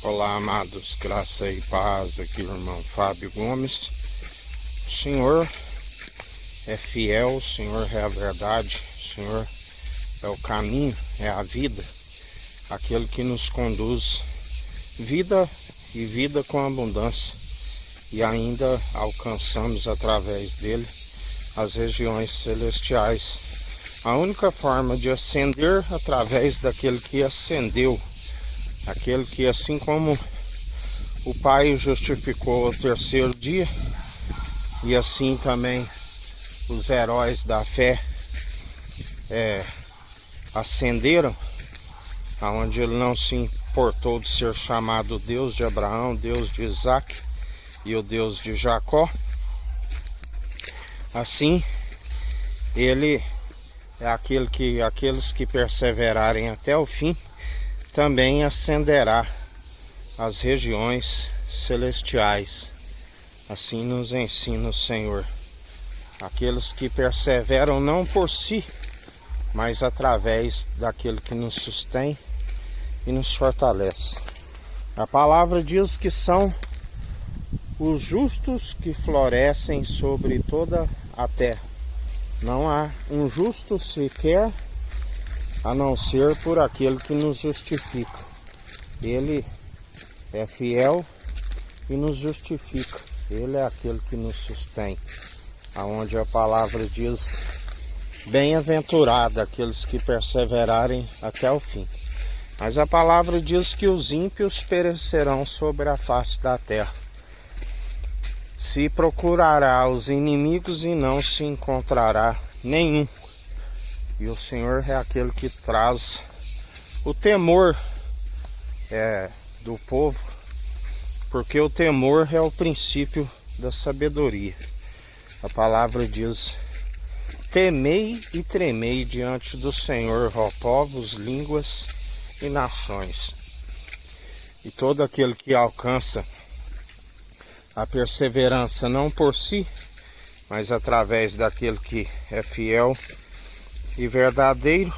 Olá, amados, graça e paz, aqui o irmão Fábio Gomes. O Senhor é fiel, o Senhor é a verdade, o Senhor é o caminho, é a vida, aquele que nos conduz vida e vida com abundância, e ainda alcançamos através dele as regiões celestiais. A única forma de ascender através daquele que ascendeu, aquele que, assim como o Pai justificou ao terceiro dia, e assim também os heróis da fé ascenderam, aonde ele não se importou de ser chamado Deus de Abraão, Deus de Isaac e o Deus de Jacó. Assim, ele é aqueles que perseverarem até o fim também ascenderá às regiões celestiais. Assim nos ensina o Senhor. Aqueles que perseveram não por si, mas através daquele que nos sustém e nos fortalece. A palavra diz que são os justos que florescem sobre toda a terra. Não há um justo sequer, a não ser por aquele que nos justifica. Ele é fiel e nos justifica. Ele é aquele que nos sustém. Aonde a palavra diz: bem-aventurado aqueles que perseverarem até o fim. Mas a palavra diz que os ímpios perecerão sobre a face da terra. Se procurará os inimigos e não se encontrará nenhum. E o Senhor é aquele que traz o temor do povo, porque o temor é o princípio da sabedoria. A palavra diz: temei e tremei diante do Senhor, ó povos, línguas e nações. E todo aquele que alcança a perseverança não por si, mas através daquele que é fiel e verdadeiro,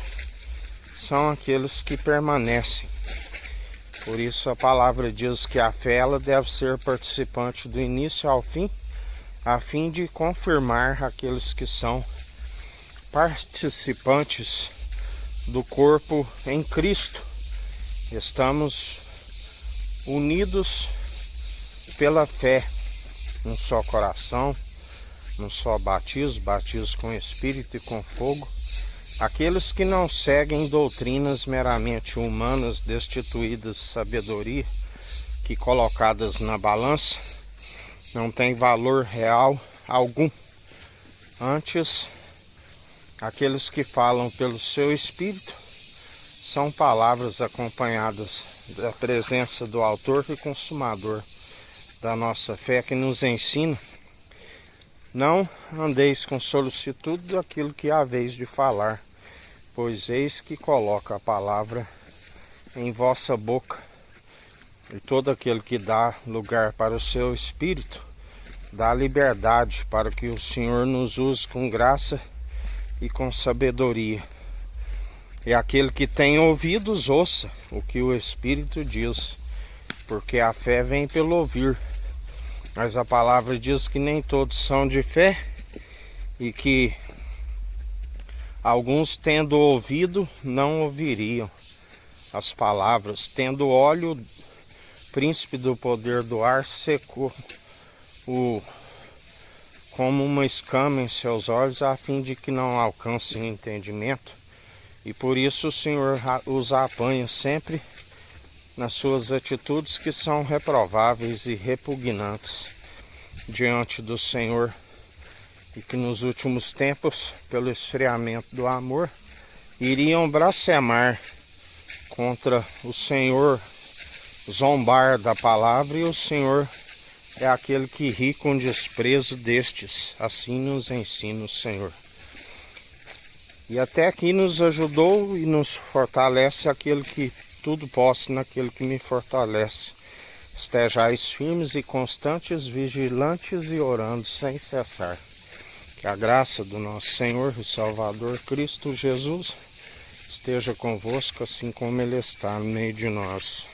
são aqueles que permanecem. Por isso a palavra diz que a fé ela deve ser participante do início ao fim, a fim de confirmar aqueles que são participantes do corpo em Cristo. Estamos unidos pela fé, um só coração, um só batismo com Espírito e com fogo. Aqueles que não seguem doutrinas meramente humanas, destituídas de sabedoria, que colocadas na balança, não têm valor real algum. Antes, aqueles que falam pelo seu Espírito, são palavras acompanhadas da presença do autor e consumador da nossa fé, que nos ensina: não andeis com solicitude daquilo que haveis de falar, pois eis que coloca a palavra em vossa boca. E todo aquele que dá lugar para o seu Espírito, dá liberdade para que o Senhor nos use com graça e com sabedoria. E aquele que tem ouvidos, ouça o que o Espírito diz, porque a fé vem pelo ouvir. Mas a palavra diz que nem todos são de fé, e que alguns, tendo ouvido, não ouviriam as palavras. Tendo óleo, o príncipe do poder do ar secou como uma escama em seus olhos, a fim de que não alcancem entendimento. E por isso o Senhor os apanha sempre nas suas atitudes, que são reprováveis e repugnantes diante do Senhor, e que nos últimos tempos, pelo esfriamento do amor, iriam blasfemar contra o Senhor, zombar da palavra, e o Senhor é aquele que ri com desprezo destes. Assim nos ensina o Senhor. E até aqui nos ajudou e nos fortalece aquele que tudo posso naquele que me fortalece. Estejais firmes e constantes, vigilantes e orando sem cessar. Que a graça do nosso Senhor e Salvador Cristo Jesus esteja convosco, assim como Ele está no meio de nós.